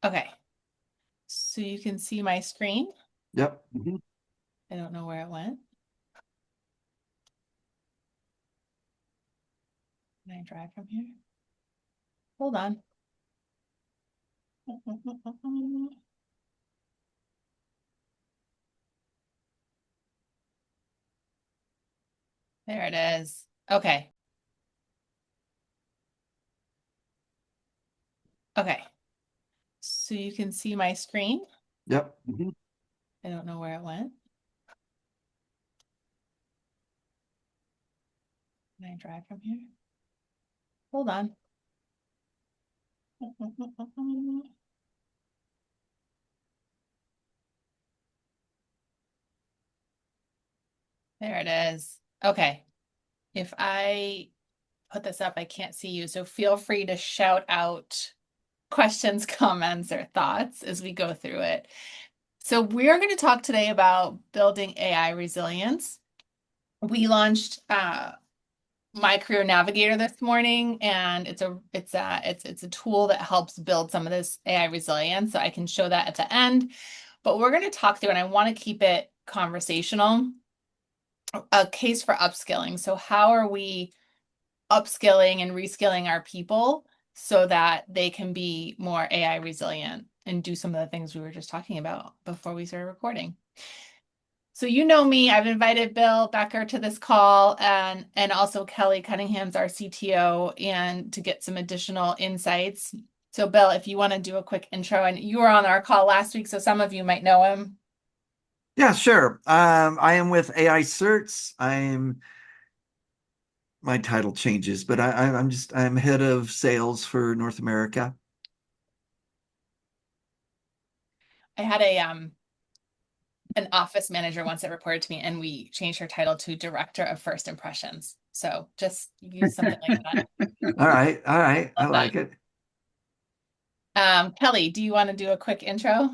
Okay, so you can see my screen. Yep. I don't know where it went. Can I drag from here? Hold on. There it is. Okay. Okay. So you can see my screen. Yep. I don't know where it went. Can I drag from here? Hold on. There it is. Okay. If I put this up, I can't see you. So feel free to shout out questions, comments, or thoughts as we go through it. So we're going to talk today about building AI resilience. We launched My Career Navigator this morning, and it's a tool that helps build some of this AI resilience. So I can show that at the end. But we're going to talk through, and I want to keep it conversational, a case for upskilling. So how are we upskilling and reskilling our people so that they can be more AI resilient and do some of the things we were just talking about before we started recording? So you know me, I've invited Bill Becker to this call and also Kelly Cunningham's our CTO and to get some additional insights. So Bill, if you want to do a quick intro, and you were on our call last week, so some of you might know him. Yeah, sure. I am with AI Certs. My title changes, but I'm head of sales for North America. I had an office manager once that reported to me, and we changed her title to Director of First Impressions. So just use something like that. All right, all right. I Love that. like it. Kelly, do you want to do a quick intro?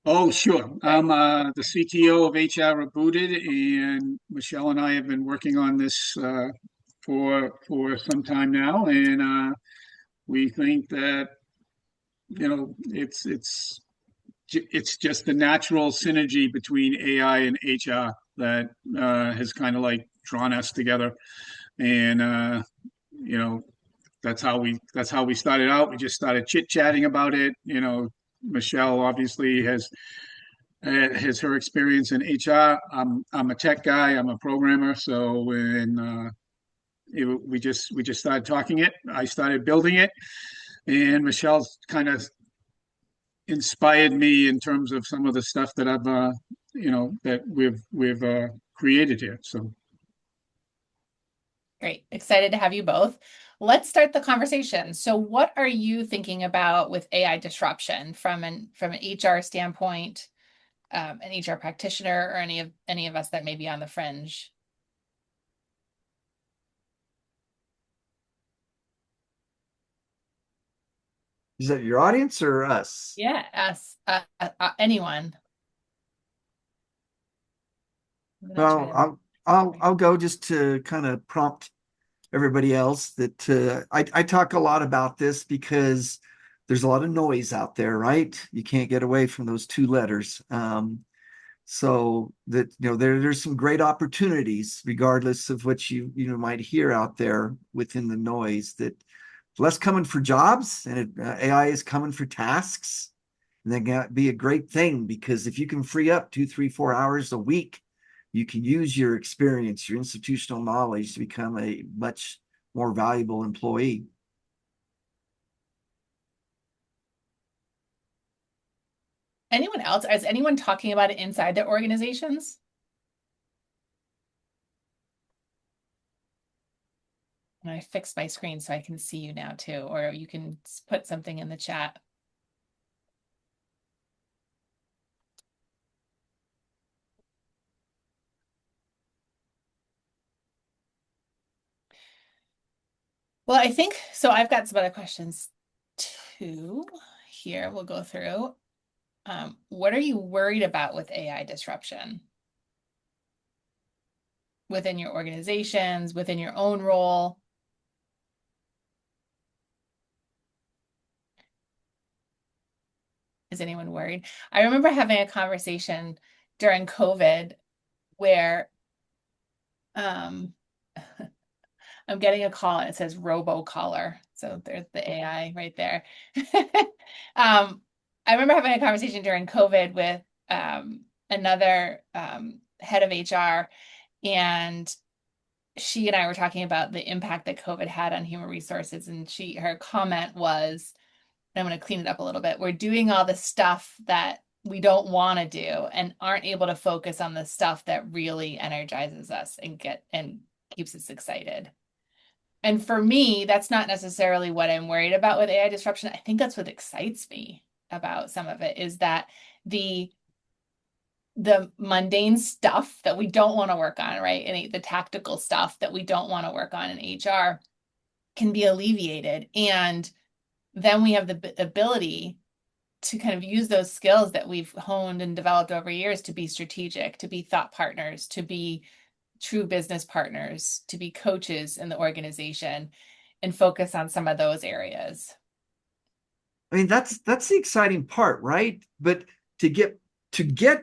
Oh, sure. I'm the CTO of HR Rebooted, and Michelle and I have been working on this for some time now, and we think that it's just the natural synergy between AI and HR that has kind of like drawn us together, and you know that's how we started out. We just started chit chatting about it. Michelle obviously has her experience in HR. I'm a tech guy. I'm a programmer. So when we just started talking it, I started building it, and Michelle's kind of inspired me in terms of some of the stuff that I've that we've created here. So Great. Excited to have you both. Let's start the conversation. So what are you thinking about with AI disruption from an HR standpoint, an HR practitioner, or any of us that may be on the fringe? Is that your audience or us? Yeah, us, anyone. I'm gonna try Well, to. I'll go just to kind of prompt everybody else that I talk a lot about this because there's a lot of noise out there, right? You can't get away from those two letters. So that there's some great opportunities, regardless of what you might hear out there within the noise. That less coming for jobs, and AI is coming for tasks, and that can be a great thing because if you can free up 2, 3, 4 hours a week, you can use your experience, your institutional knowledge to become a much more valuable employee. Anyone else? Is anyone talking about it inside their organizations? And I fixed my screen so I can see you now too, or you can put something in the chat. Well, I think so. I've got some other questions too. Here we'll go through. What are you worried about with AI disruption within your organizations, within your own role? Is anyone worried? I remember having a conversation during COVID where um I'm getting a call and it says robocaller. So there's the AI right there. I remember having a conversation during COVID with another head of HR, and she and I were talking about the impact that COVID had on human resources. And her comment was, and I'm going to clean it up a little bit, we're doing all the stuff that we don't want to do and aren't able to focus on the stuff that really energizes us and keeps us excited. And for me, that's not necessarily what I'm worried about with AI disruption. I think that's what excites me about some of it, is that the mundane stuff that we don't want to work on, right? And the tactical stuff that we don't want to work on in HR can be alleviated. And then we have the ability to kind of use those skills that we've honed and developed over years to be strategic, to be thought partners, to be true business partners, to be coaches in the organization, and focus on some of those areas. I mean, that's the exciting part, right? But to get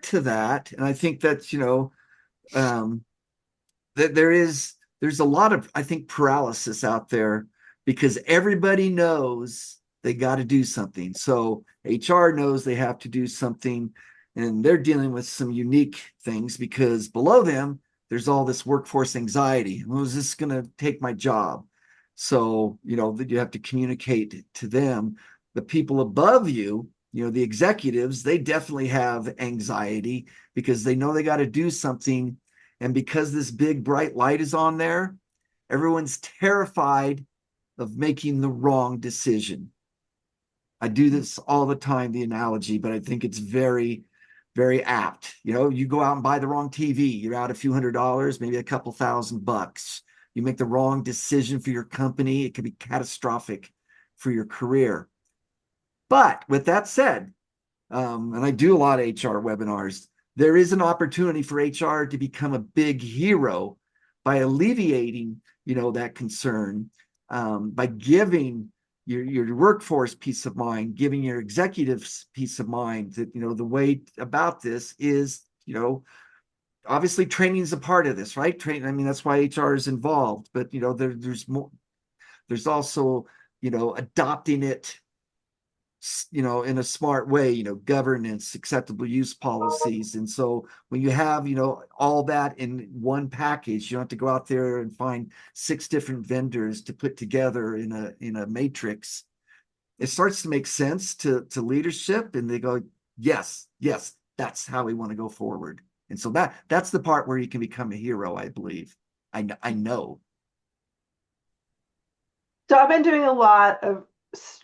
to that, and I think that's, that there's a lot of, I think, paralysis out there because everybody knows they got to do something. So HR knows they have to do something, and they're dealing with some unique things because below them there's all this workforce anxiety. Well, is this going to take my job? So, that you have to communicate to them. The people above you, the executives, they definitely have anxiety because they know they got to do something. And because this big bright light is on there, everyone's terrified of making the wrong decision. I do this all the time, the analogy, but I think it's very, very apt. You go out and buy the wrong TV, you're out a few $100s, maybe a couple $1,000. You make the wrong decision for your company, it could be catastrophic for your career. But with that said, and I do a lot of HR webinars, there is an opportunity for HR to become a big hero by alleviating, that concern, by giving your workforce peace of mind, giving your executives peace of mind that, the way about this is, obviously training is a part of this, right? Training, I mean, that's why HR is involved, but, there's more, there's also, adopting it in a smart way, governance, acceptable use policies. And so when you have, all that in one package, you don't have to go out there and find 6 different vendors to put together in a matrix. It starts to make sense to leadership, and they go, yes, that's how we want to go forward. And so that's the part where you can become a hero, I believe. I know. So I've been doing a lot of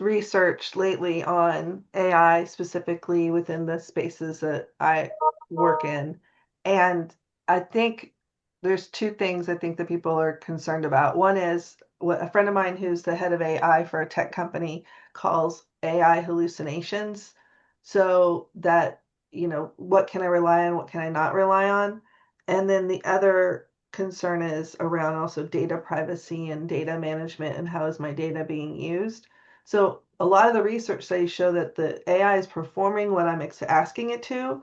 research lately on AI, specifically within the spaces that I work in. And I think there's 2 things I think that people are concerned about. One is what a friend of mine who's the head of AI for a tech company calls AI hallucinations. So that, what can I rely on? What can I not rely on? And then the other concern is around also data privacy and data management and how is my data being used. So a lot of the research studies show that the AI is performing what I'm asking it to,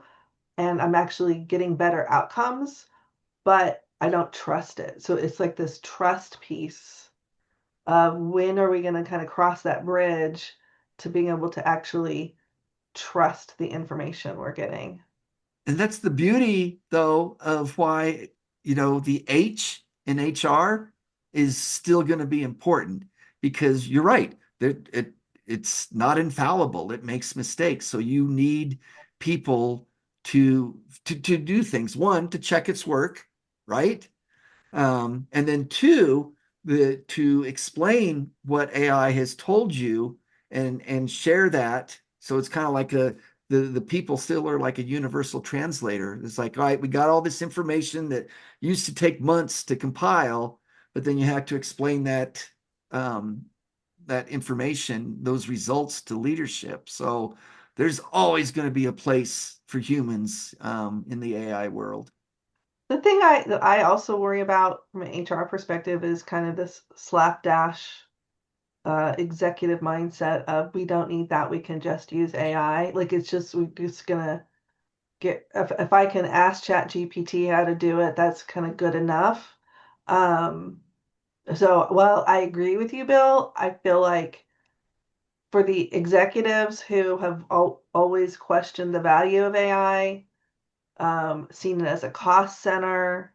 and I'm actually getting better outcomes, but I don't trust it. So it's like this trust piece of when are we going to kind of cross that bridge to being able to actually trust the information we're getting. And that's the beauty, though, of why, the H in HR is still going to be important because you're right. It's not infallible. It makes mistakes. So you need people to do things. One, to check its work, right? And then 2, to explain what AI has told you and share that. So it's kind of like the people still are like a universal translator. It's like, all right, we got all this information that used to take months to compile, but then you have to explain that information, those results to leadership. So there's always going to be a place for humans in the AI world. The thing that I also worry about from an HR perspective is kind of this slapdash executive mindset of we don't need that, we can just use AI. Like it's just we're just gonna get if I can ask Chat GPT how to do it, that's kind of good enough. Um, so while I agree with you, Bill, I feel like for the executives who have always questioned the value of AI, seen it as a cost center,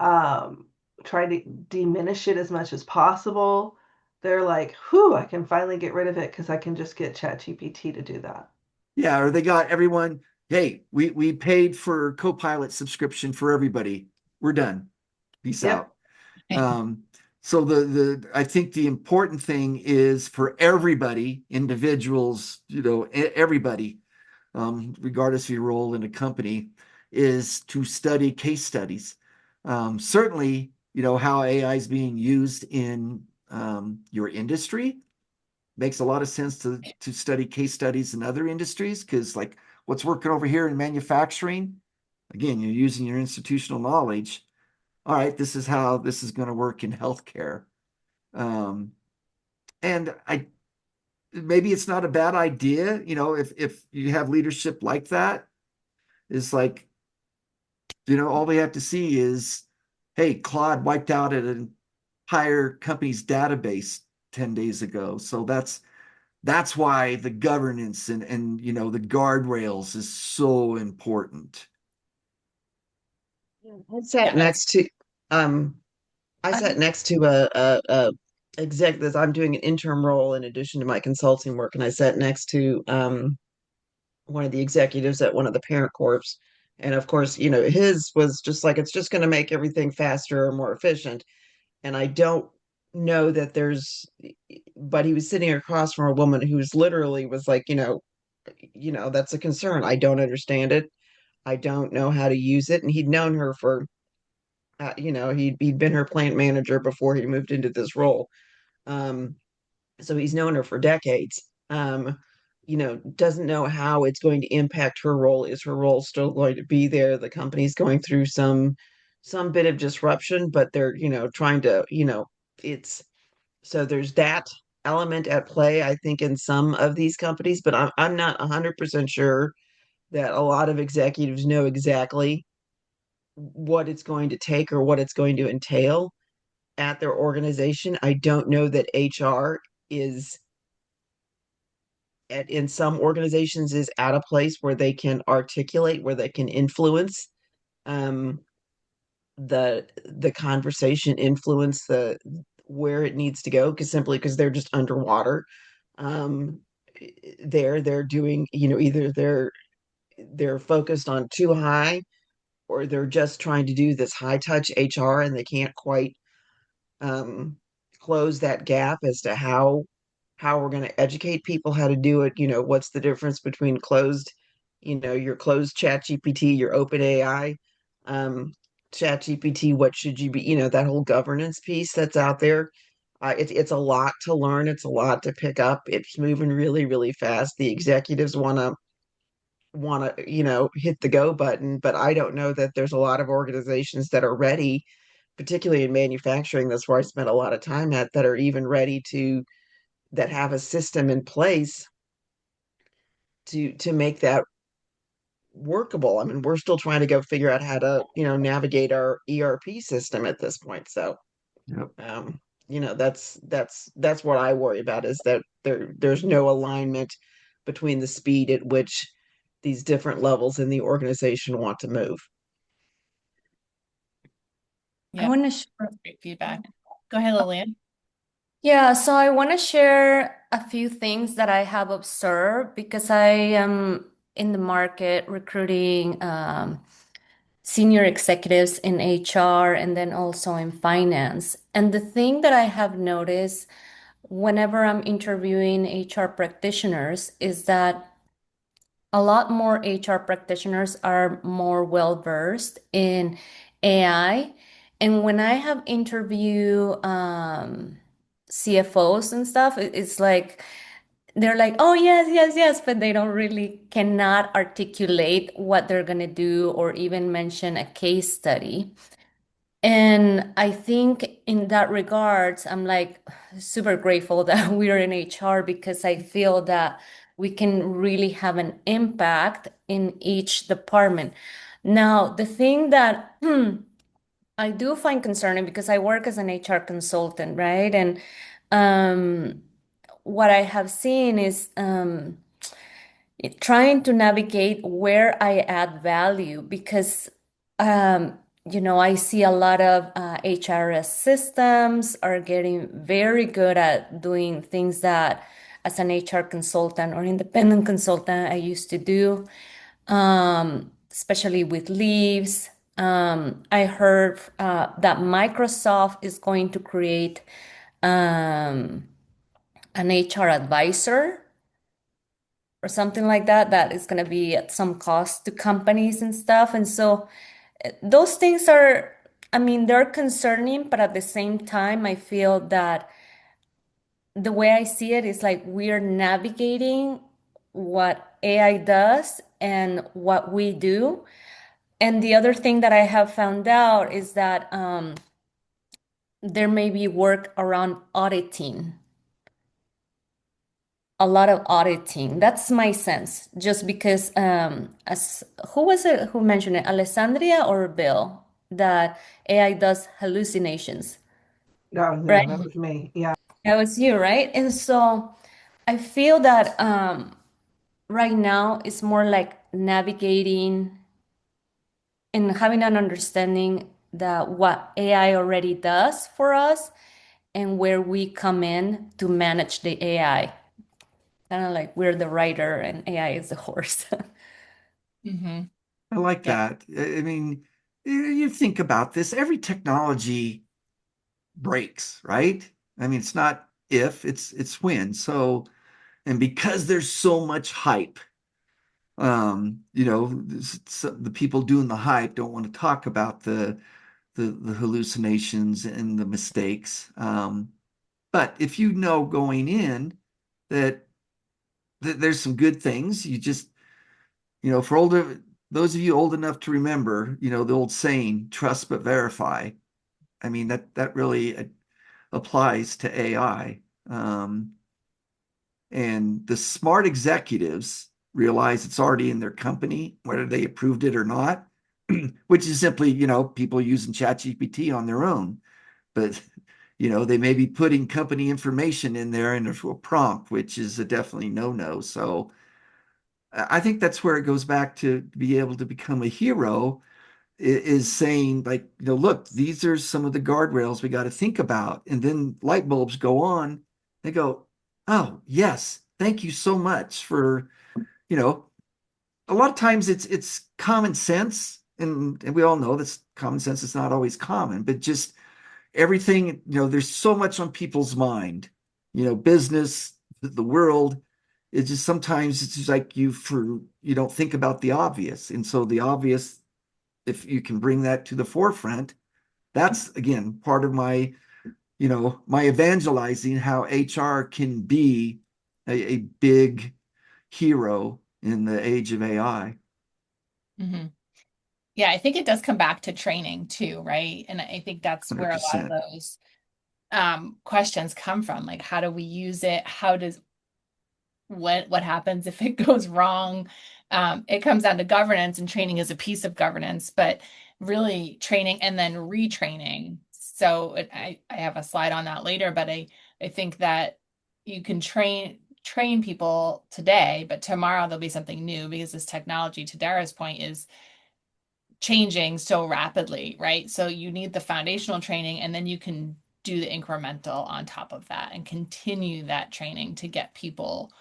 um, try to diminish it as much as possible. They're like, whew, I can finally get rid of it because I can just get ChatGPT to do that. Yeah, or they got everyone, hey, we paid for Copilot subscription for everybody. We're done. Peace Yep. out. Um, so I think the important thing is for everybody, individuals, everybody, regardless of your role in a company, is to study case studies. Certainly, how AI is being used in your industry makes a lot of sense to study case studies in other industries because, like, what's working over here in manufacturing, again, you're using your institutional knowledge. All right, this is how this is going to work in healthcare. Um, and I maybe it's not a bad idea, if you have leadership like that, is like, all they have to see is, hey, Claude wiped out an entire company's database 10 days ago. So that's why the governance and the guardrails is so important. I sat Yeah. next to um I sat next to a executive. I'm doing an interim role in addition to my consulting work, and I sat next to one of the executives at one of the parent corps. And of course, his was just like it's just going to make everything faster or more efficient. And I don't know that but he was sitting across from a woman who's literally was like, that's a concern. I don't understand it. I don't know how to use it. And he'd known her for he'd been her plant manager before he moved into this role. Um, so he's known her for decades. Doesn't know how it's going to impact her role. Is her role still going to be there? The company's going through some bit of disruption, but they're, trying to, it's so there's that element at play, I think, in some of these companies, but I'm not 100% sure that a lot of executives know exactly what it's going to take or what it's going to entail at their organization. I don't know that HR is in some organizations is at a place where they can articulate, where they can influence um, the conversation, influence the where it needs to go, because they're just underwater. Um, they're doing, either they're focused on too high, or they're just trying to do this high touch HR and they can't quite um, close that gap as to how we're going to educate people how to do it. What's the difference between your closed chat GPT, your open AI um, chat GPT, what should you be, that whole governance piece that's out there. It's a lot to learn. It's a lot to pick up. It's moving really, really fast. The executives want to hit the go button, but I don't know that there's a lot of organizations that are ready, particularly in manufacturing. That's where I spent a lot of time at, that are even ready to that have a system in place to make that workable. I mean, we're still trying to go figure out how to, navigate our ERP system at this point. So, Yep. that's what I worry about, is that there's no alignment between the speed at which these different levels in the organization want to move. Yeah. Great feedback. Go ahead, Lillian. Yeah, so I want to share a few things that I have observed because I am in the market recruiting senior executives in HR and then also in finance. And the thing that I have noticed whenever I'm interviewing HR practitioners is that a lot more HR practitioners are more well versed in AI. And when I have interview CFOs and stuff, it's like they're like, oh, yes, yes, yes, but they don't really cannot articulate what they're going to do or even mention a case study. And I think in that regards, I'm like super grateful that we're in HR because I feel that we can really have an impact in each department. Now, the thing that I do find concerning because I work as an HR consultant, right? And um, what I have seen is trying to navigate where I add value because, I see a lot of HRS systems are getting very good at doing things that, as an HR consultant or independent consultant, I used to do, especially with leaves. I heard that Microsoft is going to create um, an HR advisor or something like that, that is going to be at some cost to companies and stuff. And so those things are, I mean, they're concerning, but at the same time, I feel that the way I see it is like we're navigating what AI does and what we do. And the other thing that I have found out is that there may be work around auditing, a lot of auditing. That's my sense, just because as who was it who mentioned it, Alessandria or Bill, that AI does hallucinations, No, that right? was me. Yeah. That was you, right? And so I feel that right now it's more like navigating and having an understanding that what AI already does for us and where we come in to manage the AI. Kind of like we're the rider and AI is the horse. Hmm. I like Yeah. that. I mean, you think about this, every technology breaks, right? I mean, it's not if, it's when. So, and because there's so much hype, the people doing the hype don't want to talk about the hallucinations and the mistakes. But if you know going in that, there's some good things, you just, for older, those of you old enough to remember, the old saying, trust but verify. I mean, that really applies to AI. And the smart executives realize it's already in their company, whether they approved it or not, which is simply, people using ChatGPT on their own. But, they may be putting company information in there in a prompt, which is a definitely no-no. So I think that's where it goes back to be able to become a hero is saying like, look, these are some of the guardrails we got to think about. And then light bulbs go on. They go, oh, yes, thank you so much for, you know, a lot of times it's common sense. And we all know that common sense is not always common, but just everything, there's so much on people's mind, business, the world. It's just sometimes it's just like you don't think about the obvious. And so the obvious, if you can bring that to the forefront, that's again part of my evangelizing how HR can be a big hero in the age of AI. Hmm. Yeah, I think it does come back to training too, right? And I think that's where a lot of 100%. those questions come from. Like, how do we use it? How does what happens if it goes wrong? It comes down to governance, and training is a piece of governance, but really training and then retraining. So I have a slide on that later, but I think that you can train people today, but tomorrow there'll be something new because this technology, to Dara's point, is changing so rapidly, right? So you need the foundational training, and then you can do the incremental on top of that and continue that training to get people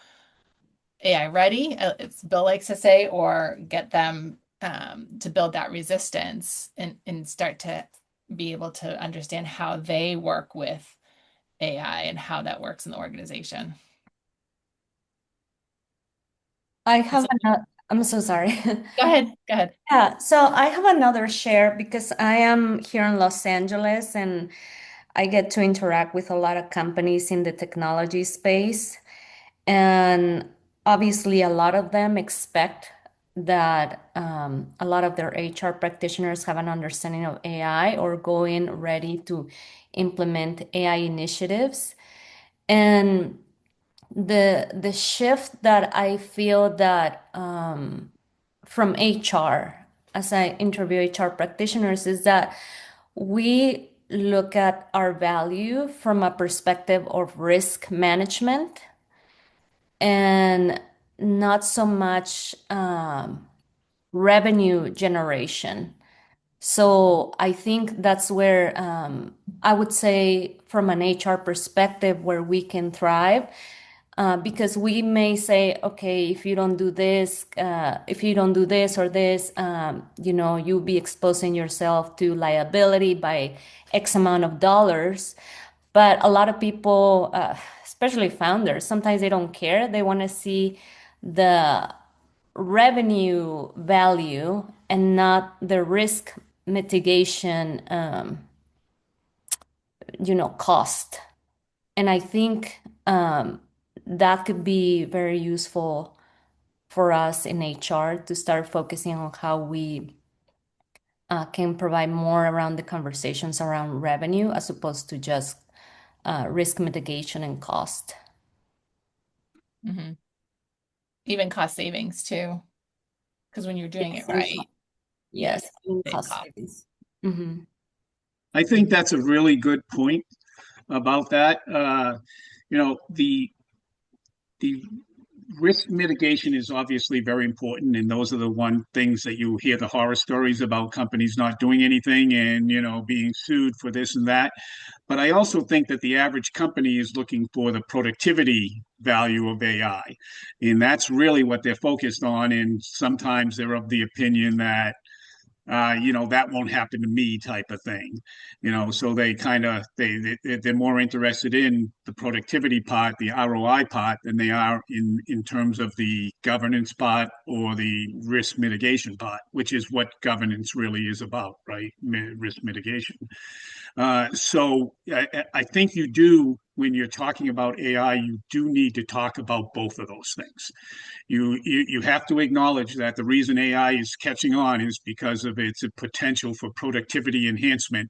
AI ready, it's Bill likes to say, or get them to build that resistance and start to be able to understand how they work with AI and how that works in the organization. I And have so, another, I'm so sorry. go ahead, go ahead. Yeah, so I have another share because I am here in Los Angeles and I get to interact with a lot of companies in the technology space. And obviously, a lot of them expect that a lot of their HR practitioners have an understanding of AI or go in ready to implement AI initiatives. And the shift that I feel that from HR, as I interview HR practitioners, is that we look at our value from a perspective of risk management and not so much revenue generation. So I think that's where I would say, from an HR perspective, where we can thrive. Because we may say, okay, if you don't do this, if you don't do this or this, you'll be exposing yourself to liability by X amount of dollars. But a lot of people, especially founders, sometimes they don't care. They want to see the revenue value and not the risk mitigation, cost. And I think that could be very useful for us in HR to start focusing on how we can provide more around the conversations around revenue as opposed to just risk mitigation and cost. Hmm. Even cost savings too, because when you're doing it Yes, right, yes, even save cost costs. savings. Hmm. I think that's a really good point about that. The risk mitigation is obviously very important, and those are the one things that you hear the horror stories about companies not doing anything and being sued for this and that. But I also think that the average company is looking for the productivity value of AI, and that's really what they're focused on. And sometimes they're of the opinion that that won't happen to me type of thing. So they kind of they're more interested in the productivity part, the ROI part, than they are in terms of the governance part or the risk mitigation part, which is what governance really is about, right? Risk mitigation. So I think you do, when you're talking about AI, you do need to talk about both of those things. You have to acknowledge that the reason AI is catching on is because of its potential for productivity enhancement,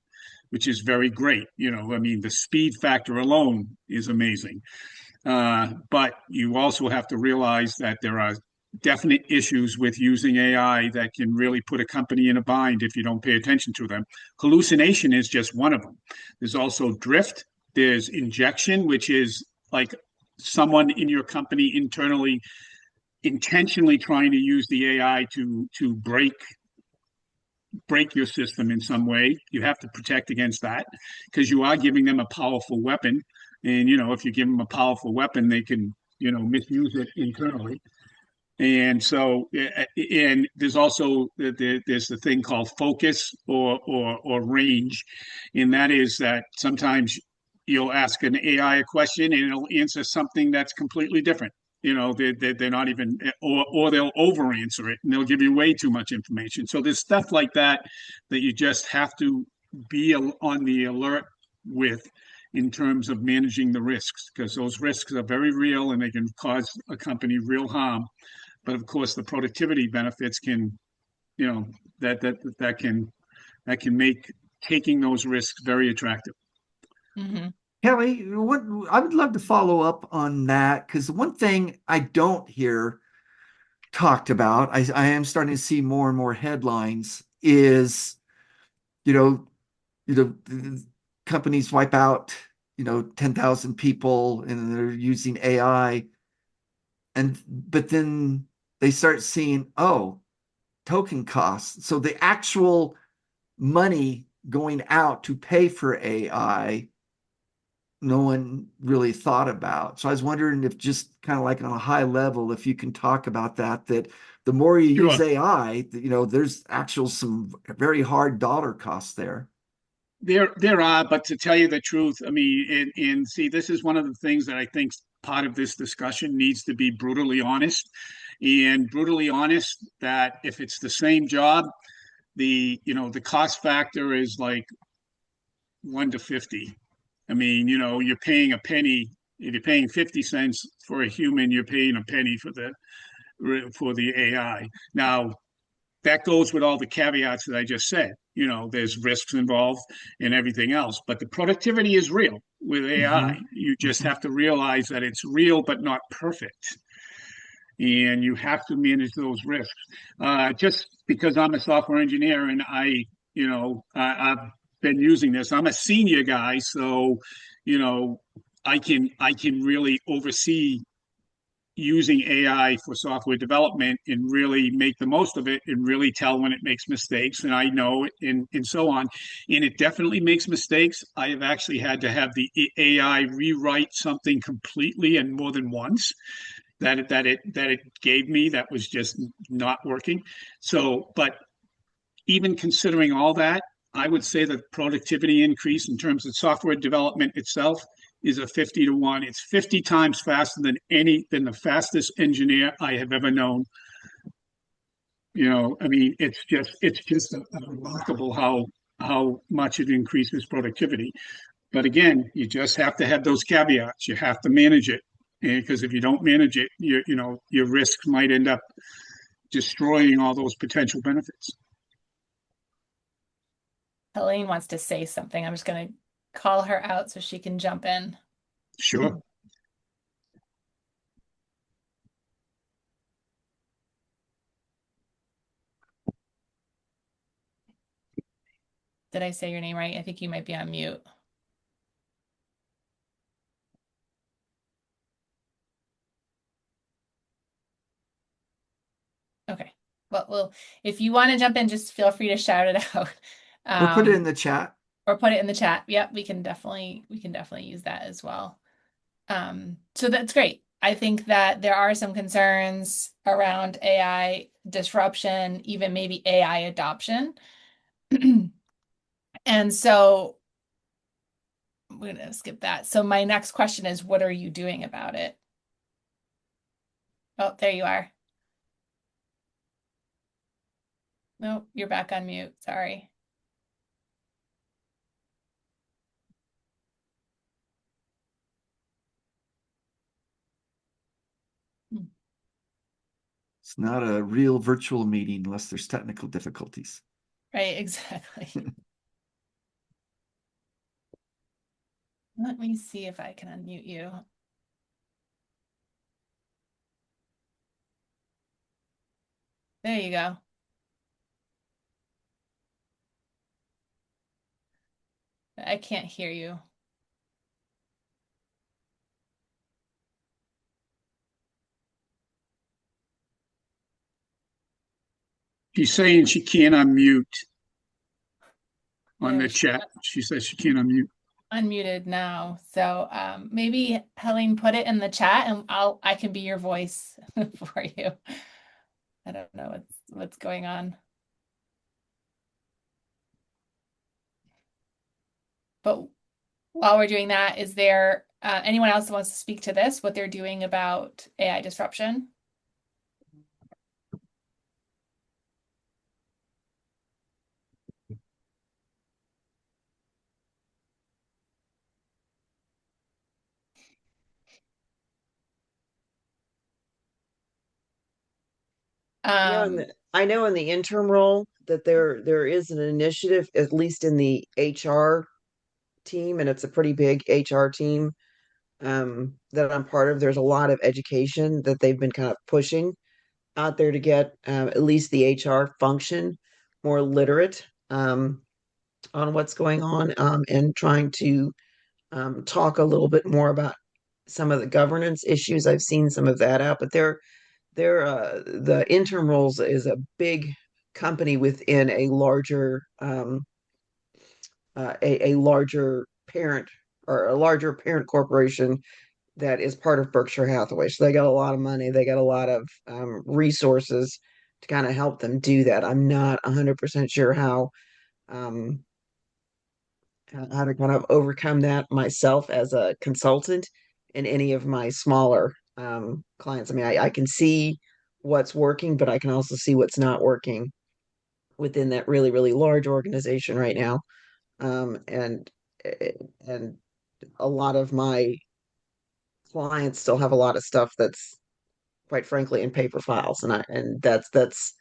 which is very great. I mean, the speed factor alone is amazing. But you also have to realize that there are definite issues with using AI that can really put a company in a bind if you don't pay attention to them. Hallucination is just one of them. There's also drift, there's injection, which is like someone in your company internally intentionally trying to use the AI to break your system in some way. You have to protect against that because you are giving them a powerful weapon. And if you give them a powerful weapon, they can misuse it internally. And so, and there's also there's the thing called focus or range, and that is that sometimes you'll ask an AI a question and it'll answer something that's completely different. They're not even, or they'll over answer it and they'll give you way too much information. So there's stuff like that that you just have to be on the alert with in terms of managing the risks, because those risks are very real and they can cause a company real harm. But of course, the productivity benefits can, you know, that can make taking those risks very attractive. Hmm. Kelly, I would love to follow up on that because one thing I don't hear talked about, I am starting to see more and more headlines is, you know, companies wipe out, 10,000 people and they're using AI. But then they start seeing, oh, token costs. So the actual money going out to pay for AI, no one really thought about. So I was wondering if just kind of like on a high level, if you can talk about that the more you use Sure. AI, there's actual some very hard dollar costs there. There are, but to tell you the truth, I mean, and see, this is one of the things that I think part of this discussion needs to be brutally honest, and brutally honest that if it's the same job, the cost factor is like 1 to 50. I mean, you're paying a penny. If you're paying 50 cents for a human, you're paying a penny for for the AI. Now, that goes with all the caveats that I just said. There's risks involved and everything else, but the productivity is real with AI. Mhm. You just Mhm. have to realize that it's real, but not perfect. And you have to manage those risks. Just because I'm a software engineer and I've been using this, I'm a senior guy, so, you know, I can really oversee using AI for software development and really make the most of it and really tell when it makes mistakes. And I know it and so on. And it definitely makes mistakes. I have actually had to have the AI rewrite something completely and more than once that it gave me that was just not working. So, but even considering all that, I would say that productivity increase in terms of software development itself is a 50 to 1. It's 50 times faster than the fastest engineer I have ever known. I mean, it's just remarkable how much it increases productivity. But again, you just have to have those caveats. You have to manage it. Because if you don't manage it, your risks might end up destroying all those potential benefits. Helene wants to say something. I'm just going to call her out so she can jump in. Sure. Did I say your name right? I think you might be on mute. Okay. Well, if you want to jump in, just feel free to shout it out. Or put it in the chat. Or put it in the chat. Yep, we can definitely use that as well. So that's great. I think that there are some concerns around AI disruption, even maybe AI adoption. And so I'm going to skip that. So my next question is, what are you doing about it? Oh, there you are. No, you're back on mute. Sorry. It's not a real virtual meeting unless there's technical difficulties. Right, exactly. Let me see if I can unmute you. There you go. I can't hear you. She's saying she can't unmute on There the she chat. She says she can't unmute. unmuted now. So maybe Helene put it in the chat and I can be your voice for you. I don't know what's going on. But while we're doing that, is there anyone else that wants to speak to this, what they're doing about AI disruption? I know in the interim role that there is an initiative, at least in the HR team, and it's a pretty big HR team that I'm part of. There's a lot of education that they've been kind of pushing out there to get at least the HR function more literate on what's going on and trying to talk a little bit more about some of the governance issues. I've seen some of that out, but the interim roles is a big company within a larger parent or a larger parent corporation that is part of Berkshire Hathaway. So they got a lot of money, they got a lot of resources to kind of help them do that. I'm not 100% sure um, how to kind of overcome that myself as a consultant in any of my smaller clients. I mean, I can see what's working, but I can also see what's not working within that really, really large organization right now. And and a lot of my clients still have a lot of stuff that's quite frankly, in paper files. And that's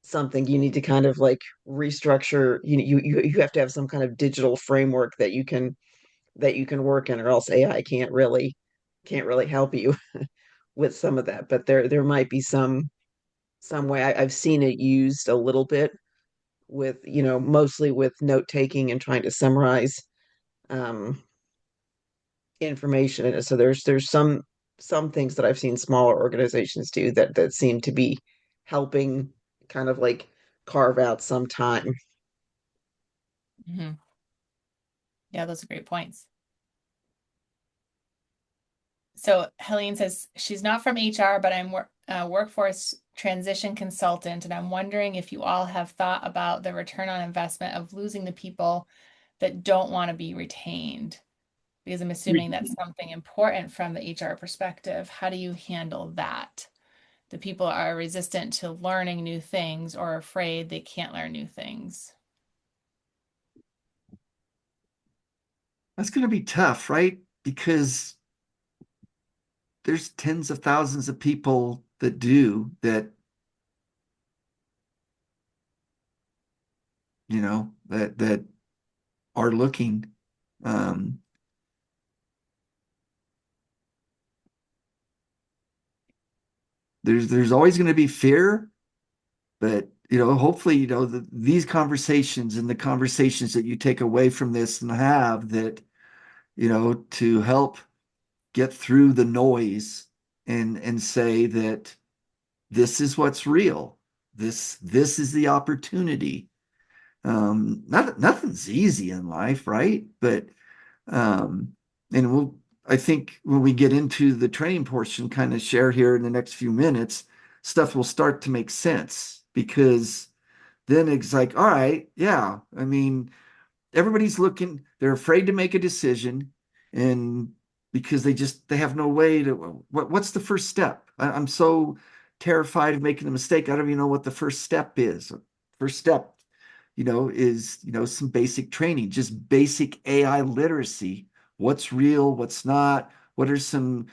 something you need to kind of like restructure. You have to have some kind of digital framework that you can work in, or else AI can't really help you with some of that. But there might be some way. I've seen it used a little bit with, mostly with note taking and trying to summarize um, information. And so there's some things that I've seen smaller organizations do that seem to be helping kind of like carve out some time. Mhm. Yeah, those are great points. So Helene says she's not from HR, but I'm a workforce transition consultant, and I'm wondering if you all have thought about the return on investment of losing the people that don't want to be retained, because I'm assuming that's something important from the HR perspective. How do you handle that? The people are resistant to learning new things or afraid they can't learn new things. That's going to be tough, right? Because there's tens of thousands of people that do that, that are looking. Um, there's always going to be fear, but hopefully, these conversations and the conversations that you take away from this and have that, to help get through the noise and say that this is what's real. This is the opportunity. Nothing's easy in life, right? But um, and I think when we get into the training portion, kind of share here in the next few minutes, stuff will start to make sense because then it's like, all right, yeah. I mean, everybody's looking, they're afraid to make a decision, and because they have no way to, what's the first step? I'm so terrified of making a mistake. I don't even know what the first step is. First step, is, some basic training, just basic AI literacy. What's real, what's not, what are some,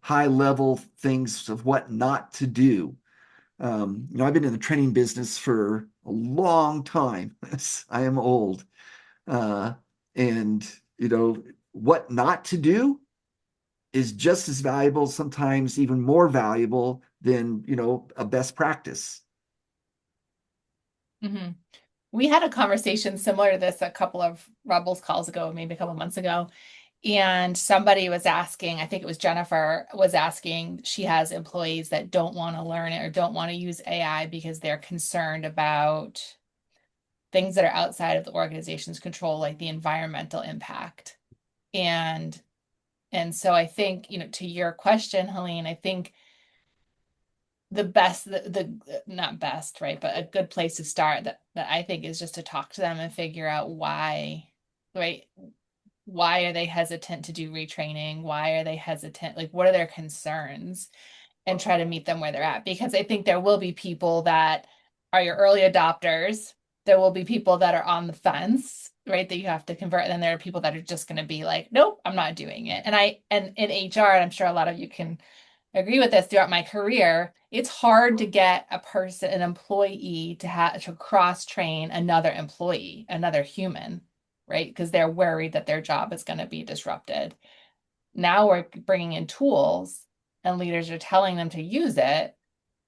high level things of what not to do. I've been in the training business for a long time. I am old. Uh, and, what not to do is just as valuable, sometimes even more valuable than, a best practice. Mhm. We had a conversation similar to this a couple of Rebels calls ago, maybe a couple months ago. And somebody was asking, I think it was Jennifer, was asking, she has employees that don't want to learn it or don't want to use AI because they're concerned about things that are outside of the organization's control, like the environmental impact. And so I think, to your question, Helene, I think the best, the not best, right, but a good place to start that I think is just to talk to them and figure out why, right? Why are they hesitant to do retraining? Why are they hesitant? Like, what are their concerns? And try to meet them where they're at. Because I think there will be people that are your early adopters. There will be people that are on the fence, right? That you have to convert. And then there are people that are just going to be like, nope, I'm not doing it. And in HR, and I'm sure a lot of you can agree with this, throughout my career, it's hard to get an employee to cross train another employee, another human, right? Because they're worried that their job is going to be disrupted. Now we're bringing in tools and leaders are telling them to use it,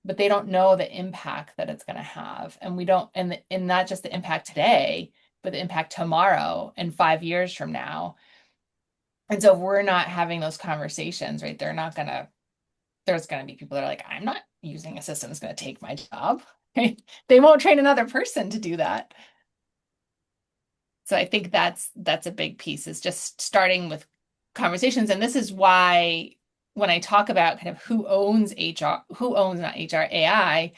but they don't know the impact that it's going to have. And we don't, and not just the impact today, but the impact tomorrow and 5 years from now. And so if we're not having those conversations, right, there's going to be people that are like, I'm not using a system that's going to take my job. Right? They won't train another person to do that. So I think that's a big piece, is just starting with conversations. And this is why when I talk about kind of who owns not HR, AI,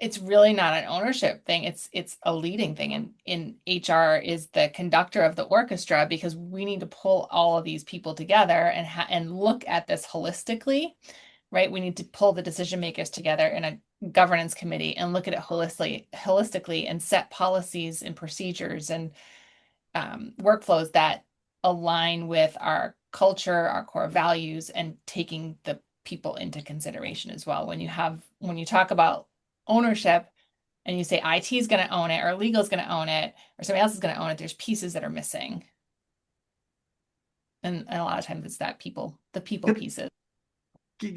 it's really not an ownership thing. It's a leading thing. And in HR is the conductor of the orchestra, because we need to pull all of these people together and look at this holistically, right? We need to pull the decision makers together in a governance committee and look at it holistically and set policies and procedures and workflows that align with our culture, our core values, and taking the people into consideration as well. When you talk about ownership and you say IT is going to own it or legal is going to own it or somebody else is going to own it, there's pieces that are missing. And a lot of times it's the people pieces.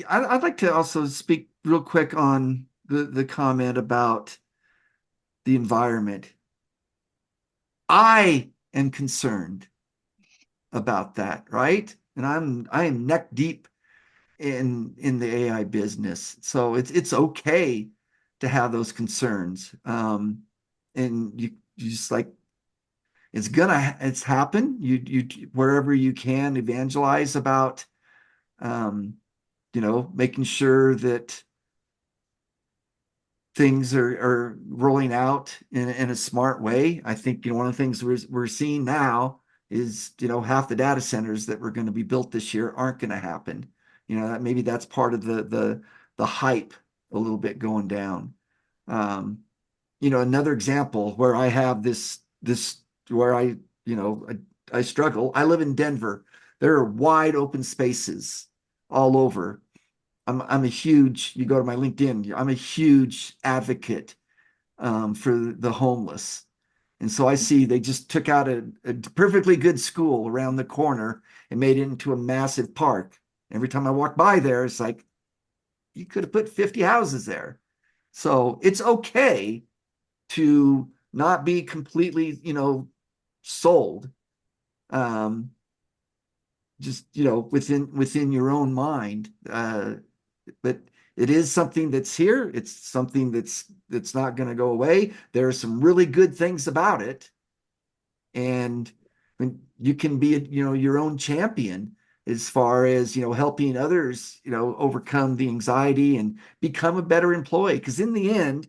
I'd like to also speak real quick on the comment about the environment. I am concerned about that, right? And I am neck deep in the AI business. So it's okay to have those concerns. And you just like it's happened. You wherever you can evangelize about making sure that things are rolling out in a smart way. I think one of the things we're seeing now is half the data centers that were going to be built this year aren't going to happen. Maybe that's part of the hype a little bit going down. Another example where I have this where I struggle. I live in Denver. There are wide open spaces all over. I'm a huge, you go to my LinkedIn, I'm a huge advocate for the homeless. And so I see they just took out a perfectly good school around the corner and made it into a massive park. Every time I walk by there, it's like, you could have put 50 houses there. So it's okay to not be completely, sold. Just, within your own mind. But it is something that's here. It's something that's not going to go away. There are some really good things about it. And you can be, your own champion as far as, helping others, overcome the anxiety and become a better employee. Because in the end,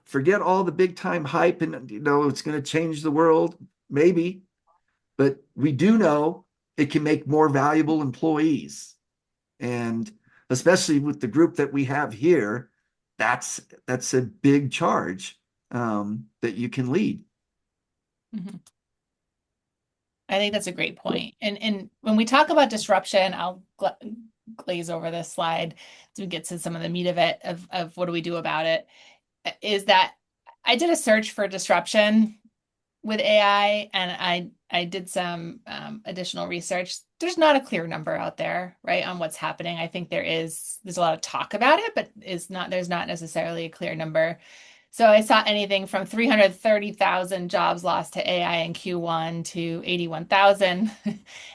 forget all the big time hype and, it's going to change the world, maybe. But we do know it can make more valuable employees. And especially with the group that we have here, that's a big charge that you can lead. Mm-hmm. I think that's a great point. And when we talk about disruption, I'll glaze over this slide to get to some of the meat of it, of what do we do about it, is that I did a search for disruption with AI and I did some additional research. There's not a clear number out there, right, on what's happening. I think there's a lot of talk about it, but there's not necessarily a clear number. So I saw anything from 330,000 jobs lost to AI in Q1 to 81,000.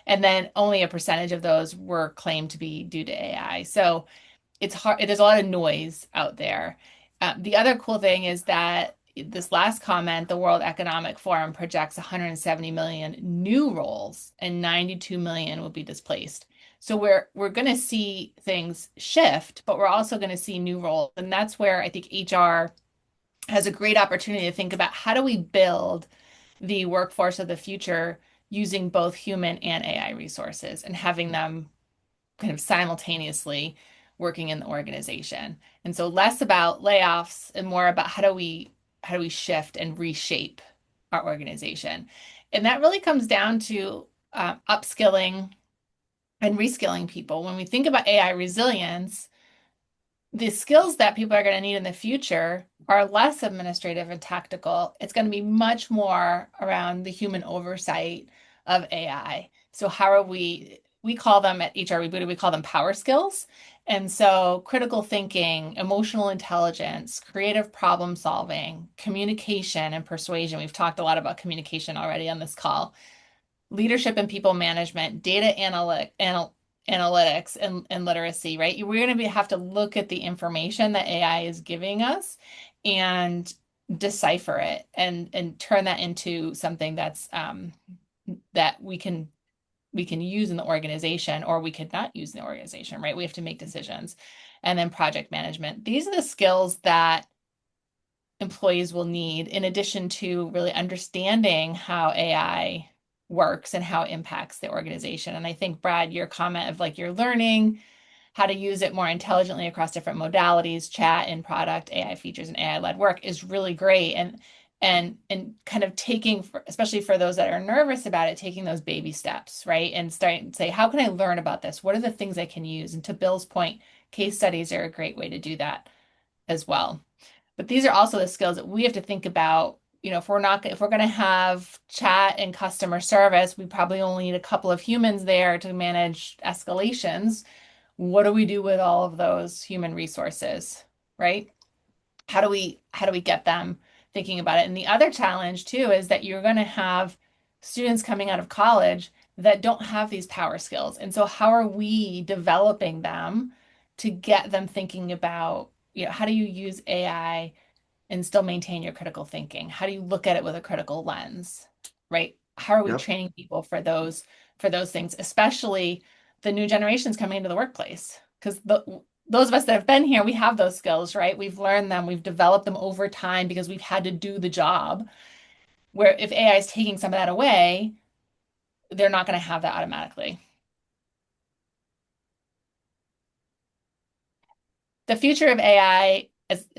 And then only a percentage of those were claimed to be due to AI. So it's hard. There's a lot of noise out there. The other cool thing is that this last comment, the World Economic Forum projects 170 million new roles and 92 million will be displaced. So we're going to see things shift, but we're also going to see new roles. And that's where I think HR has a great opportunity to think about how do we build the workforce of the future using both human and AI resources and having them kind of simultaneously working in the organization. And so less about layoffs and more about how do we shift and reshape our organization. And that really comes down to upskilling and reskilling people. When we think about AI resilience, the skills that people are going to need in the future are less administrative and tactical. It's going to be much more around the human oversight of AI. So how are we call them at HR Rebooted, we call them power skills. And so critical thinking, emotional intelligence, creative problem solving, communication and persuasion. We've talked a lot about communication already on this call. Leadership and people management, data analytics and literacy, right? We're going to have to look at the information that AI is giving us and decipher it and turn that into something that's that we can use in the organization or we could not use in the organization, right? We have to make decisions. And then project management. These are the skills that employees will need in addition to really understanding how AI works and how it impacts the organization. And I think, Brad, your comment of like you're learning how to use it more intelligently across different modalities, chat, in product, AI features, and AI-led work is really great. and kind of taking, especially for those that are nervous about it, taking those baby steps, right? And starting to say, how can I learn about this? What are the things I can use? And to Bill's point, case studies are a great way to do that as well. But these are also the skills that we have to think about. If we're going to have chat and customer service, we probably only need a couple of humans there to manage escalations. What do we do with all of those human resources, right? How do we get them thinking about it? And the other challenge too is that you're going to have students coming out of college that don't have these power skills. And so how are we developing them to get them thinking about, how do you use AI and still maintain your critical thinking? How do you look at it with a critical lens, right? How are we Yep. training people for those things, especially the new generations coming into the workplace? Because those of us that have been here, we have those skills, right? We've learned them, we've developed them over time because we've had to do the job. Where if AI is taking some of that away, they're not going to have that automatically. The future of AI,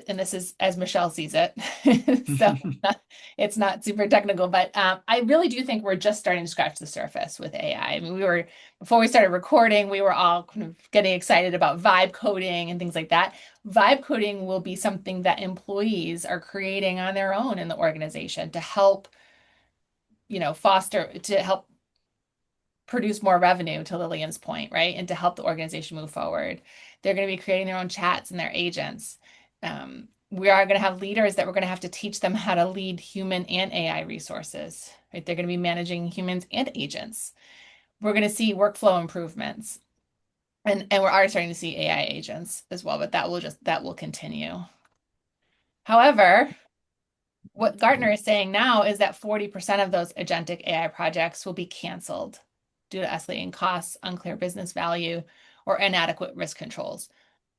and this is as Michelle sees it, so it's not super technical, but I really do think we're just starting to scratch the surface with AI. I mean, before we started recording, we were all kind of getting excited about vibe coding and things like that. Vibe coding will be something that employees are creating on their own in the organization to help, to help produce more revenue, to Lillian's point, right? And to help the organization move forward. They're going to be creating their own chats and their agents. We are going to have leaders that we're going to have to teach them how to lead human and AI resources, right? They're going to be managing humans and agents. We're going to see workflow improvements. And we're already starting to see AI agents as well, but that will continue. However, what Gartner is saying now is that 40% of those agentic AI projects will be canceled due to escalating costs, unclear business value, or inadequate risk controls.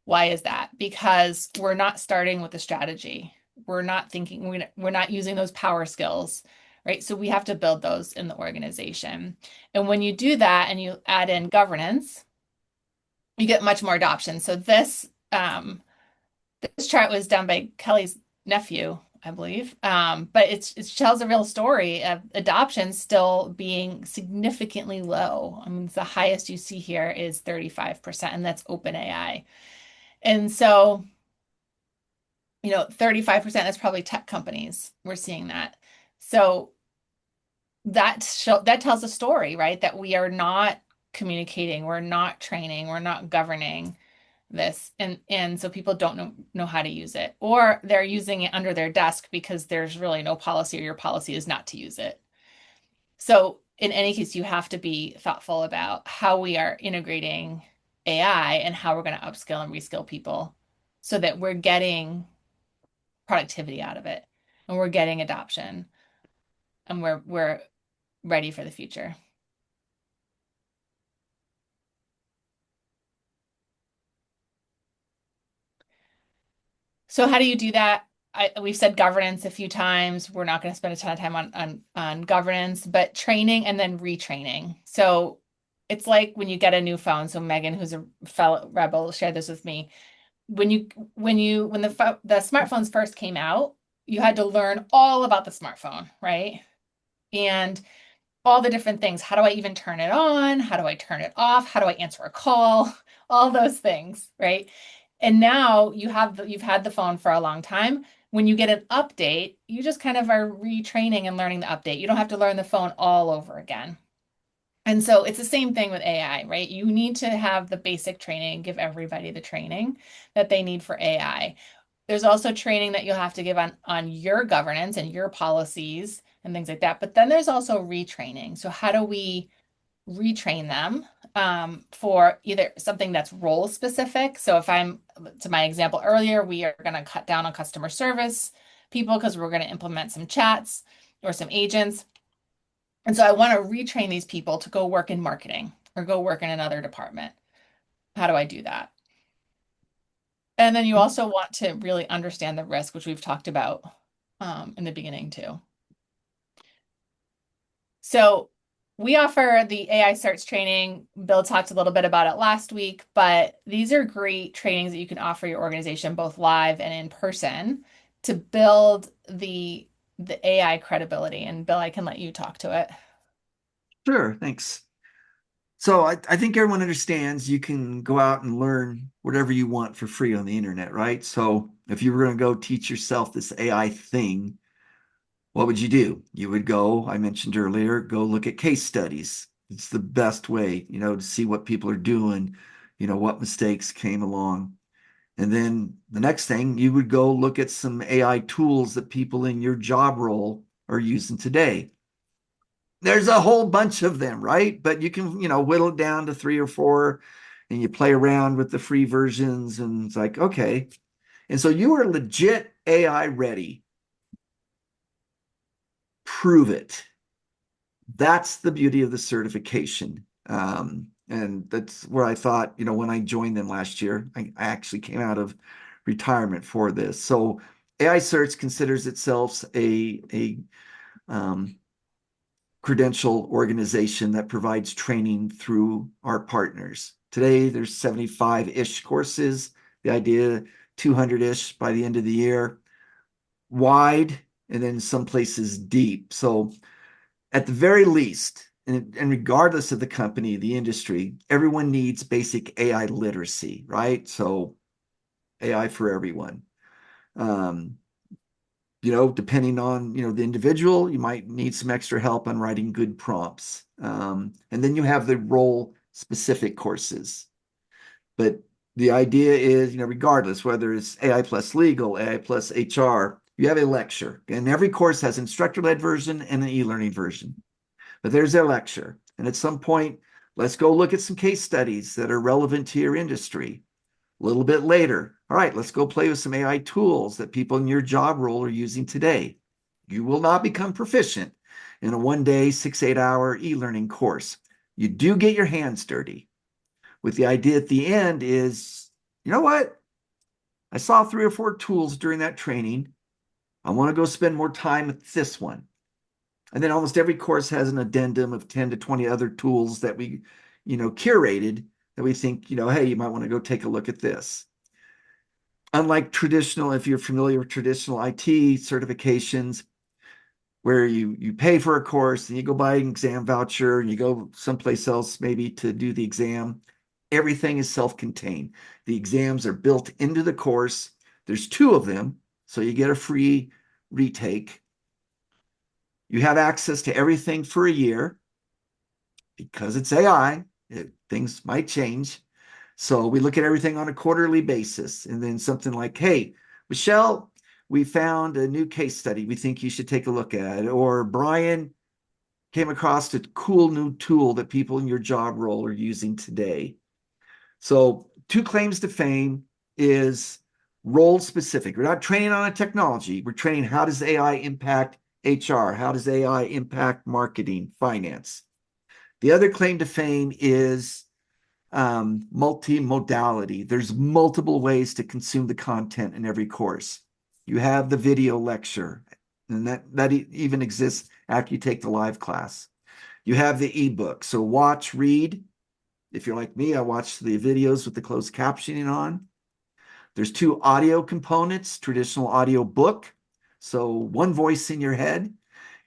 Why is that? Because we're not starting with a strategy. We're not thinking, we're not using those power skills, right? So we have to build those in the organization. And when you do that and you add in governance, you get much more adoption. So this chart was done by Kelly's nephew, I believe. But it tells a real story of adoption still being significantly low. I mean, the highest you see here is 35%, and that's OpenAI. And so, 35% is probably tech companies. We're seeing that. So that tells a story, right? That we are not communicating, we're not training, we're not governing this, and so people don't know how to use it, or they're using it under their desk because there's really no policy, or your policy is not to use it. So in any case, you have to be thoughtful about how we are integrating AI and how we're going to upskill and reskill people so that we're getting productivity out of it and we're getting adoption and we're ready for the future. So how do you do that? We've said governance a few times. We're not going to spend a ton of time on governance, but training and then retraining. So it's like when you get a new phone. So Megan, who's a fellow rebel, shared this with me. When the smartphones first came out, you had to learn all about the smartphone, right? And all the different things. How do I even turn it on? How do I turn it off? How do I answer a call? All those things, right? And now you've had the phone for a long time. When you get an update, you just kind of are retraining and learning the update. You don't have to learn the phone all over again. And so it's the same thing with AI, right? You need to have the basic training, give everybody the training that they need for AI. There's also training that you'll have to give on your governance and your policies and things like that. But then there's also retraining. So how do we retrain them for either something that's role specific? So if to my example earlier, we are going to cut down on customer service people because we're going to implement some chats or some agents. And so I want to retrain these people to go work in marketing or go work in another department. How do I do that? And then you also want to really understand the risk, which we've talked about in the beginning too. So we offer the AI starts training. Bill talked a little bit about it last week, but these are great trainings that you can offer your organization both live and in person to build the the AI credibility. And Bill, I can let you talk to it. Sure, thanks. So I think everyone understands you can go out and learn whatever you want for free on the internet, right? So if you were going to go teach yourself this AI thing, what would you do? You would go, I mentioned earlier, go look at case studies. It's the best way, to see what people are doing, what mistakes came along. And then the next thing, you would go look at some AI tools that people in your job role are using today. There's a whole bunch of them, right? But you can, whittle it down to 3 or 4 and you play around with the free versions and it's like, okay. And so you are legit AI ready. Prove it. That's the beauty of the certification. And that's where I thought, when I joined them last year, I actually came out of retirement for this. So AI Certs considers itself a credential organization that provides training through our partners. Today, there's 75-ish courses. The idea, 200-ish by the end of the year, wide, and then some places deep. So at the very least, and regardless of the company, the industry, everyone needs basic AI literacy, right? So AI for everyone. Um, depending on, the individual, you might need some extra help on writing good prompts. And then you have the role specific courses. But the idea is, regardless, whether it's AI plus legal, AI plus HR, you have a lecture. And every course has instructor-led version and an e-learning version. But there's their lecture. And at some point, let's go look at some case studies that are relevant to your industry. A little bit later, all right, let's go play with some AI tools that people in your job role are using today. You will not become proficient in a 1-day, 6-8 hour e-learning course. You do get your hands dirty. With the idea at the end is, you know what? I saw 3 or 4 tools during that training. I want to go spend more time with this one. And then almost every course has an addendum of 10 to 20 other tools that we, curated that we think, hey, you might want to go take a look at this. Unlike traditional, if you're familiar with traditional IT certifications, where you pay for a course and you go buy an exam voucher and you go someplace else maybe to do the exam, everything is self-contained. The exams are built into the course. There's 2 of them, so you get a free retake. You have access to everything for a year. Because it's AI, things might change. So we look at everything on a quarterly basis. And then something like, hey, Michelle, we found a new case study we think you should take a look at. Or Brian came across a cool new tool that people in your job role are using today. So 2 claims to fame is role specific. We're not training on a technology. We're training how does AI impact HR? How does AI impact marketing, finance? The other claim to fame is multimodality. There's multiple ways to consume the content in every course. You have the video lecture, and that even exists after you take the live class. You have the ebook. So watch, read. If you're like me, I watch the videos with the closed captioning on. There's 2 audio components, traditional audio book. So one voice in your head,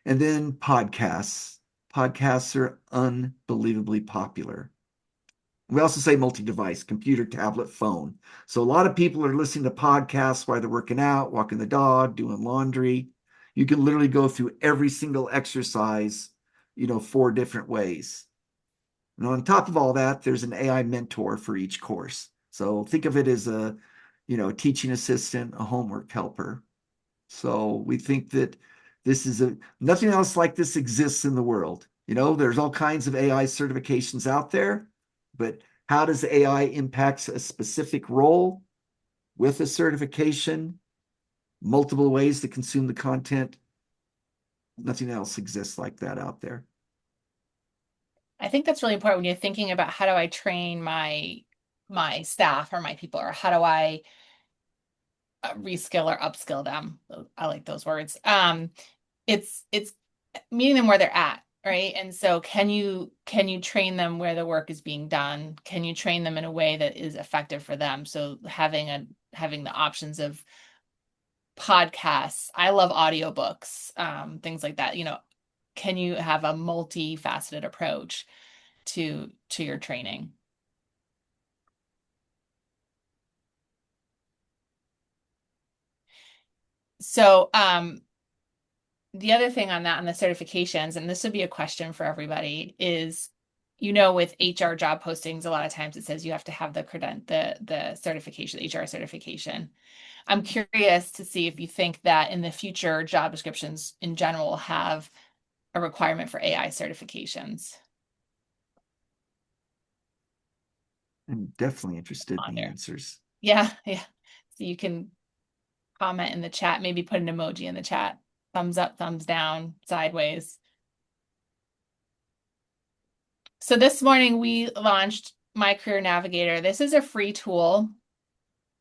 and then podcasts. Podcasts are unbelievably popular. We also say multi-device, computer, tablet, phone. So a lot of people are listening to podcasts while they're working out, walking the dog, doing laundry. You can literally go through every single exercise, 4 different ways. And on top of all that, there's an AI mentor for each course. So think of it as a, teaching assistant, a homework helper. So we think that this is nothing else like this exists in the world. There's all kinds of AI certifications out there, but how does AI impact a specific role with a certification? Multiple ways to consume the content. Nothing else exists like that out there. I think that's really important when you're thinking about how do I train my staff or my people, or how do I reskill or upskill them. I like those words. It's meeting them where they're at, right? And so can you train them where the work is being done? Can you train them in a way that is effective for them? So having the options of podcasts. I love audiobooks, things like that. Can you have a multifaceted approach to your training? So, the other thing on that, on the certifications, and this would be a question for everybody, is, with HR job postings, a lot of times it says you have to have the certification, the HR certification. I'm curious to see if you think that in the future, job descriptions in general have a requirement for AI certifications. I'm definitely interested in the There. answers. Yeah. So you can comment in the chat, maybe put an emoji in the chat. Thumbs up, thumbs down, sideways. So this morning we launched My Career Navigator. This is a free tool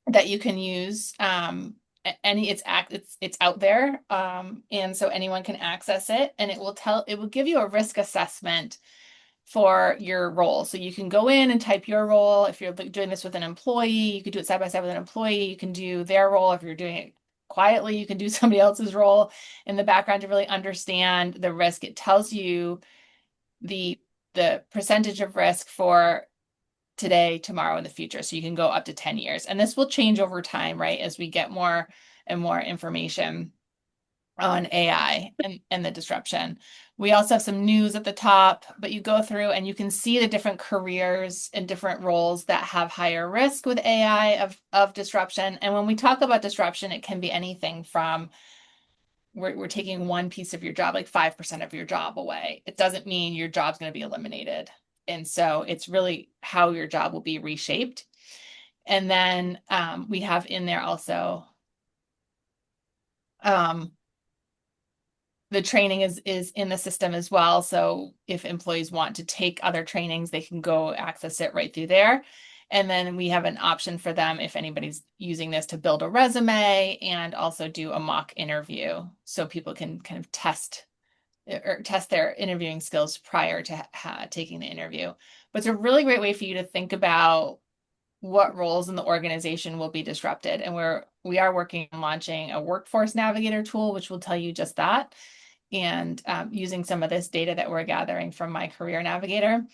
that you can use. It's out there, and so anyone can access it, and it will give you a risk assessment for your role. So you can go in and type your role. If you're doing this with an employee, you could do it side by side with an employee. You can do their role. If you're doing it quietly, you can do somebody else's role in the background to really understand the risk. It tells you the percentage of risk for today, tomorrow, in the future. So you can go up to 10 years. And this will change over time, right? As we get more and more information on AI and the disruption. We also have some news at the top, but you go through and you can see the different careers and different roles that have higher risk with AI of disruption. And when we talk about disruption, it can be anything from we're taking one piece of your job, like 5% of your job away. It doesn't mean your job's going to be eliminated. And so it's really how your job will be reshaped. And then we have in there also the training is in the system as well. So if employees want to take other trainings, they can go access it right through there. And then we have an option for them if anybody's using this to build a resume and also do a mock interview. So people can kind of test their interviewing skills prior to taking the interview. But it's a really great way for you to think about what roles in the organization will be disrupted. And we are working on launching a workforce navigator tool, which will tell you just that. And using some of this data that we're gathering from My Career Navigator.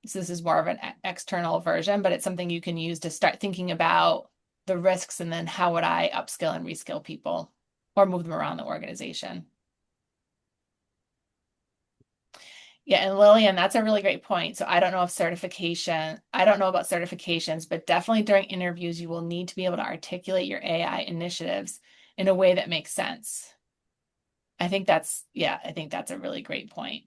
So this is more of an external version, but it's something you can use to start thinking about the risks and then how would I upskill and reskill people or move them around the organization. Yeah, and Lillian, that's a really great point. So I don't know about certifications, but definitely during interviews, you will need to be able to articulate your AI initiatives in a way that makes sense. I think that's a really great point.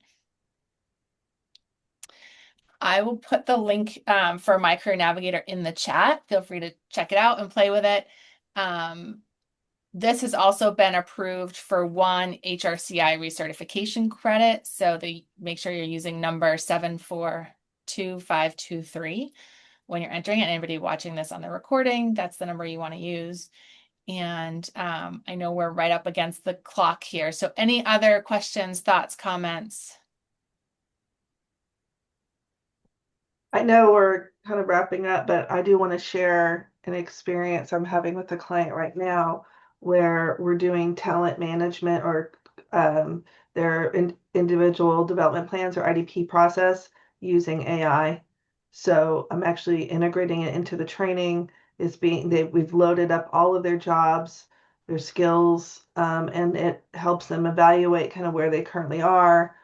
I will put the link for My Career Navigator in the chat. Feel free to check it out and play with it. This has also been approved for one HRCI recertification credit. So make sure you're using number 742523 when you're entering it. Anybody watching this on the recording, that's the number you want to use. And I know we're right up against the clock here. So any other questions, thoughts, comments? I know we're kind of wrapping up, but I do want to share an experience I'm having with a client right now where we're doing talent management or their individual development plans or IDP process using AI. So I'm actually integrating it into the training. We've loaded up all of their jobs, their skills, and it helps them evaluate kind of where they currently are,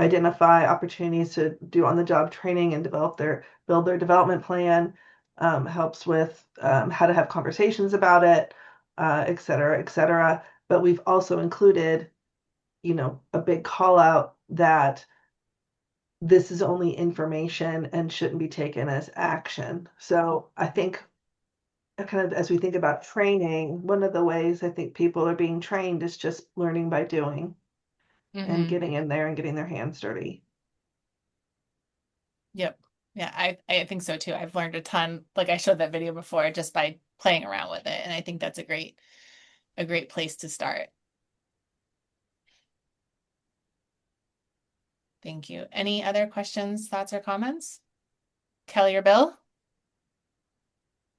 identify opportunities to do on-the-job training and build their development plan, helps with how to have conversations about it, et cetera, et cetera. But we've also included, a big call out that this is only information and shouldn't be taken as action. So I think kind of as we think about training, one of the ways I think people are being trained is just learning by doing and getting in there and getting their hands dirty. Yep. Yeah, I think so too. I've learned a ton, like I showed that video before, just by playing around with it. And I think that's a great place to start. Thank you. Any other questions, thoughts, or comments? Kelly or Bill?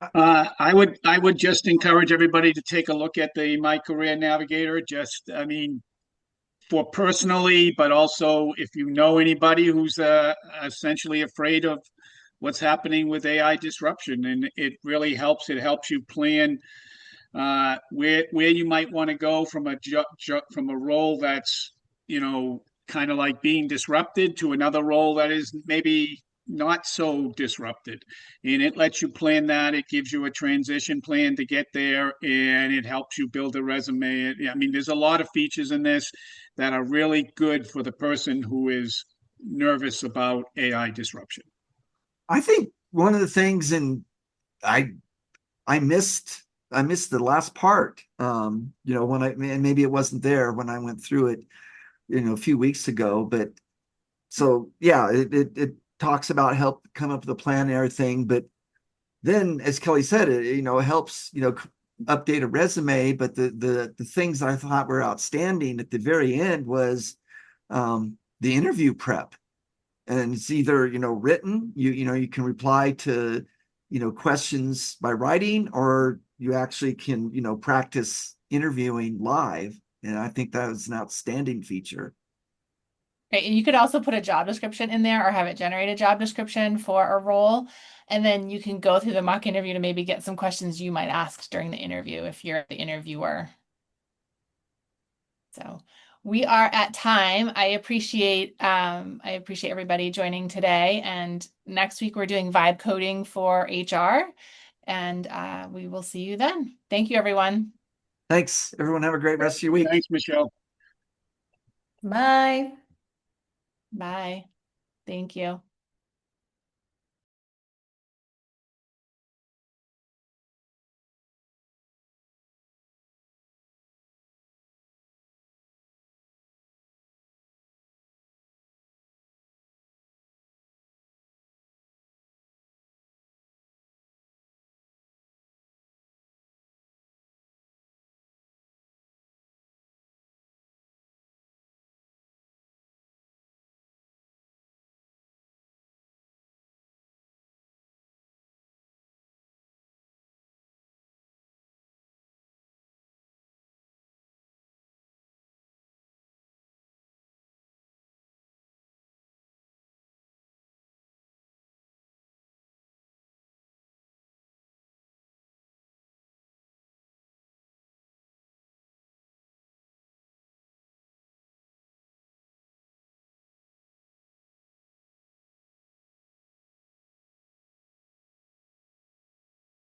I would just encourage everybody to take a look at the My Career Navigator. Just, I mean, for personally, but also if you know anybody who's essentially afraid of what's happening with AI disruption, and it really helps. It helps you plan where you might want to go from from a role that's, you know, kind of like being disrupted to another role that is maybe not so disrupted, and it lets you plan that. It gives you a transition plan to get there, and it helps you build a resume. I mean, there's a lot of features in this that are really good for the person who is nervous about AI disruption. I think one of the things, and I I missed the last part. You know, when and maybe it wasn't there when I went through it, you know, a few weeks ago. But so yeah, it talks about help come up with a plan and everything. But then, as Kelly said, it, you know, helps, you know, update a resume. But the things I thought were outstanding at the very end was the interview prep. And it's either, you know, written, you know, you can reply to, you know, questions by writing, or you actually can, you know, practice interviewing live. And I think that was an outstanding feature. Right. And you could also put a job description in there or have it generate a job description for a role. And then you can go through the mock interview to maybe get some questions you might ask during the interview if you're the interviewer. So we are at time. I appreciate everybody joining today. And next week we're doing vibe coding for HR. And we will see you then. Thank you, everyone. Thanks, everyone. Have a great rest of your week. Thanks, Michelle. Bye. Bye. Thank you.